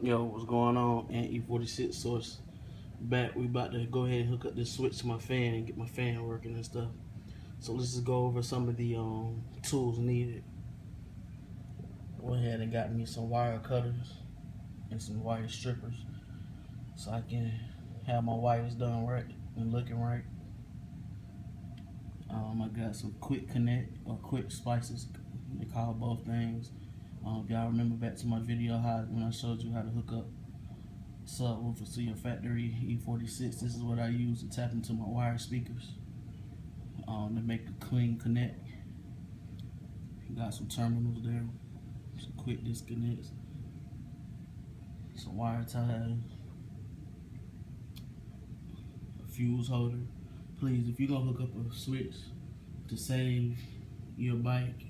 Yo, what's going on? And E46 source back. We about to go ahead and hook up this switch to my fan and get my fan working and stuff. So let's just go over some of the tools needed. Went ahead and got me some wire cutters and some wire strippers so I can have my wires done right and looking right. I got some quick connect or quick splices. They call both things. If y'all remember back to my video when I showed you how to hook up subwoofer to your factory E46, this is what I use to tap into my wire speakers to make a clean connect. Got some terminals there, some quick disconnects, some wire ties, a fuse holder. Please, if you're gonna hook up a switch to save your bike,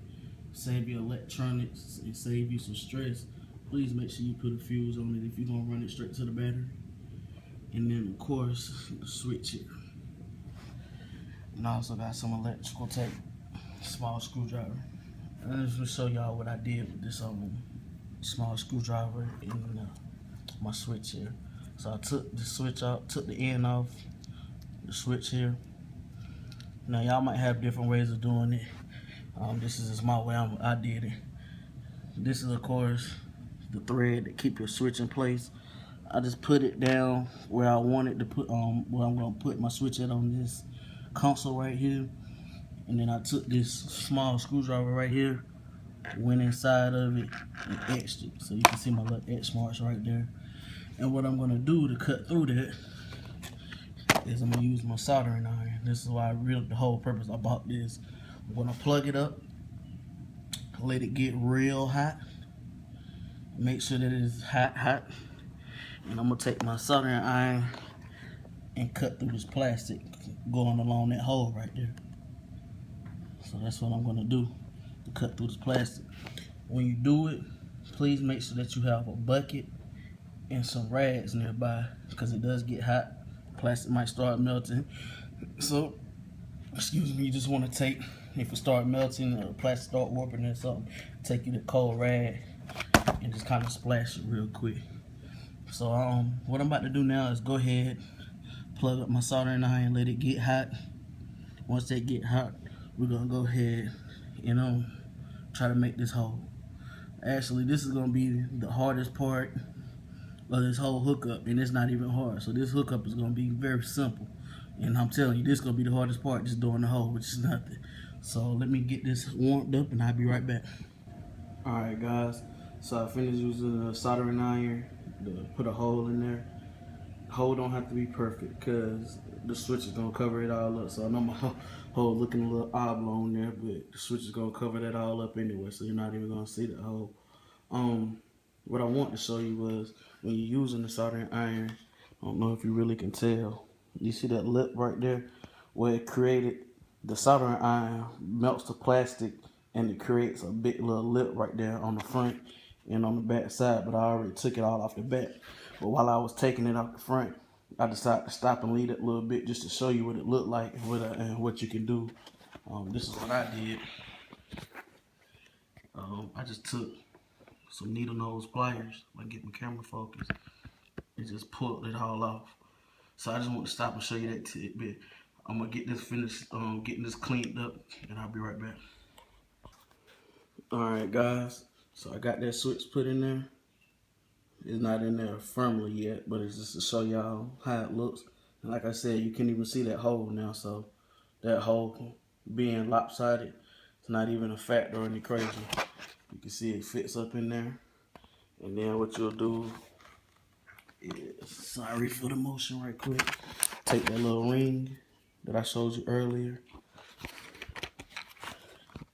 save your electronics, and save you some stress, please make sure you put a fuse on it if you're gonna run it straight to the battery. And then of course the switch here. And I also got some electrical tape, small screwdriver. And I'm just gonna show y'all what I did with this small screwdriver in my switch here. So I took the switch out, took the end off the switch here. Now y'all might have different ways of doing it. This is just my way I did it. This is of course the thread that keep your switch in place. I just put it down where I wanted to put where I'm gonna put my switch at on this console right here. And then I took this small screwdriver right here, went inside of it and etched it. So you can see my little etch marks right there. And what I'm gonna do to cut through that is I'm gonna use my soldering iron. This is why the whole purpose I bought this. I'm gonna plug it up, let it get real hot, make sure that it is hot, and I'm gonna take my soldering iron and cut through this plastic going along that hole right there. So that's what I'm gonna do, to cut through this plastic. When you do it, please make sure that you have a bucket and some rags nearby, because it does get hot. Plastic might start melting. So, excuse me, you just want to take, if it start melting or plastic start warping or something, take you the cold rag and just kind of splash it real quick. So what I'm about to do now is go ahead, plug up my soldering iron, let it get hot. Once they get hot, we're gonna go ahead and try to make this hole. Actually, this is gonna be the hardest part of this whole hookup, and it's not even hard. So this hookup is gonna be very simple, and I'm telling you, this is gonna be the hardest part, just doing the hole, which is nothing. So let me get this warmed up and I'll be right back. Alright guys, so I finished using the soldering iron to put a hole in there. The hole don't have to be perfect because the switch is gonna cover it all up. So I know my hole looking a little oblong there, but the switch is gonna cover that all up anyway, so you're not even gonna see the hole. What I want to show you was when you're using the soldering iron, I don't know if you really can tell. You see that lip right there where it created, the soldering iron melts the plastic and it creates a big little lip right there on the front and on the back side, but I already took it all off the back. But while I was taking it off the front, I decided to stop and leave it a little bit just to show you what it looked like and what you can do. This is what I did. I just took some needle nose pliers, if I can get my camera focused, and just pulled it all off. So I just want to stop and show you that tidbit. I'm gonna get this finished, getting this cleaned up, and I'll be right back. Alright guys, so I got that switch put in there. It's not in there firmly yet, but it's just to show y'all how it looks. And like I said, you can't even see that hole now, so that hole being lopsided, it's not even a factor or any crazy. You can see it fits up in there. And then what you'll do is, sorry for the motion right quick, take that little ring that I showed you earlier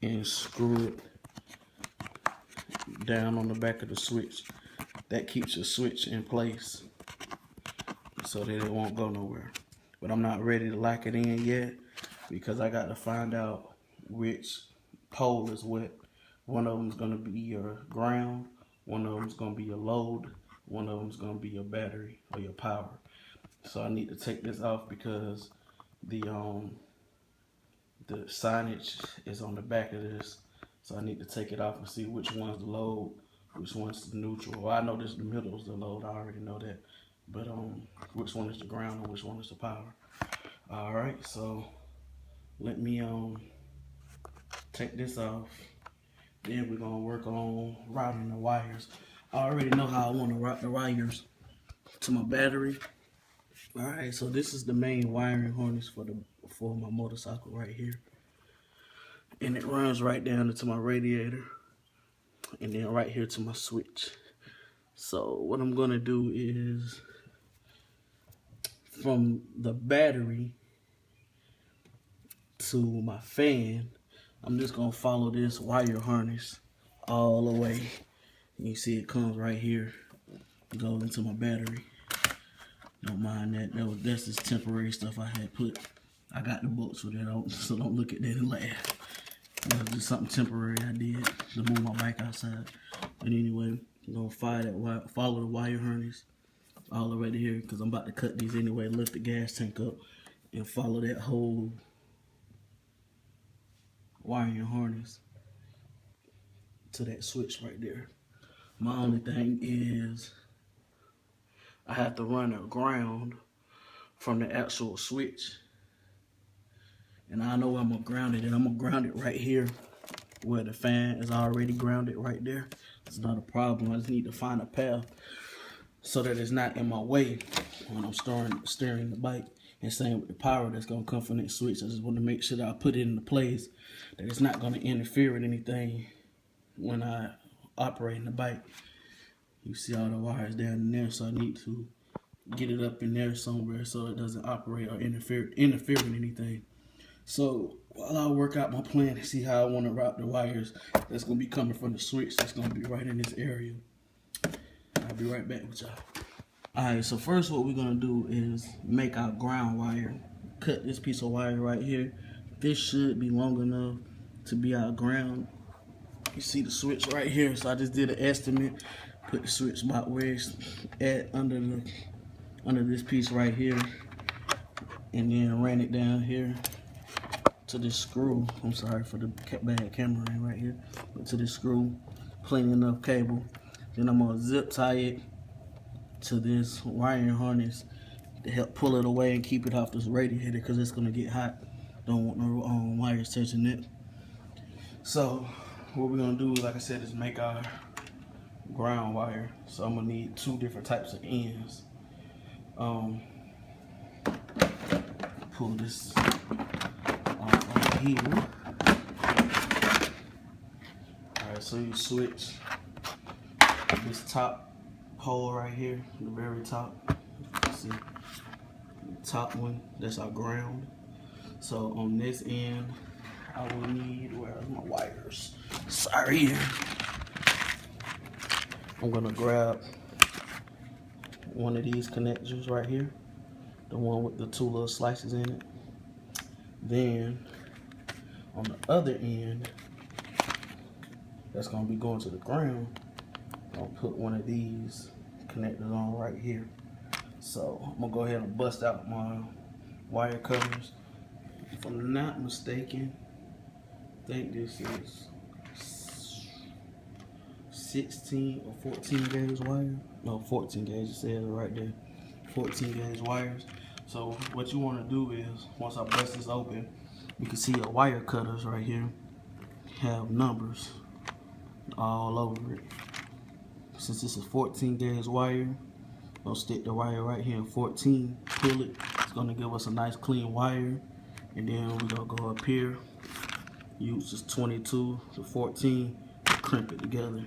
and screw it down on the back of the switch. That keeps your switch in place so that it won't go nowhere. But I'm not ready to lock it in yet because I got to find out which pole is what. One of them is going to be your ground, one of them is going to be your load, one of them is going to be your battery or your power. So I need to take this off because the signage is on the back of this. So I need to take it off and see which one's the load, which one's the neutral. Well, I know this the middle is the load. I already know that. But which one is the ground and which one is the power? All right, so let me take this off. Then we're gonna work on routing the wires. I already know how I want to route the wires to my battery. All right, so this is the main wiring harness for my motorcycle right here, and it runs right down into my radiator, and then right here to my switch. So what I'm gonna do is, from the battery to my fan, I'm just gonna follow this wire harness all the way. You see it comes right here, goes into my battery. Don't mind that. That's just temporary stuff I had put. I got the books for that, so don't look at that and laugh. That was just something temporary I did to move my bike outside. But anyway, I'm gonna follow the wire harness all the way to here, because I'm about to cut these anyway. Lift the gas tank up and follow that whole wiring harness to that switch right there. My only thing is I have to run a ground from the actual switch, and I know I'm gonna ground it, and I'm gonna ground it right here where the fan is already grounded right there. It's not a problem. I just need to find a path so that it's not in my way when I'm steering the bike. And same with the power that's gonna come from that switch. I just want to make sure that I put it into place, that it's not gonna interfere with anything when I operate the bike. You see all the wires down in there, so I need to get it up in there somewhere so it doesn't operate or interfere with anything. So while I work out my plan and see how I want to route the wires that's gonna be coming from the switch, that's gonna be right in this area. I'll be right back with y'all. Alright, so first what we're gonna do is make our ground wire. Cut this piece of wire right here. This should be long enough to be our ground. You see the switch right here, so I just did an estimate. Put the switch about where it's at under this piece right here, and then ran it down here to this screw. I'm sorry for the bad camera right here, but to this screw, plenty enough cable. Then I'm gonna zip tie it to this wiring harness to help pull it away and keep it off this radiator, because it's gonna get hot. Don't want no wires touching it. So what we're gonna do, like I said, is make our ground wire. So I'm gonna need two different types of ends. Pull this off here. Alright, so you switch this top hole right here, the very top. See, the top one, that's our ground. So on this end, I will need, where are my wires? Sorry. I'm gonna grab one of these connectors right here, the one with the two little slices in it. Then on the other end, that's gonna be going to the ground, I'll put one of these connectors on right here. So I'm gonna go ahead and bust out my wire cutters. If I'm not mistaken, I think this is 16 or 14 gauge wire. No, 14 gauge, it says right there. 14 gauge wires. So what you want to do is, once I bust this open, you can see your wire cutters right here have numbers all over it. Since this is 14 gauge wire, I'll stick the wire right here in 14, pull it. It's going to give us a nice clean wire. And then we're going to go up here, use this 22 to 14, and crimp it together.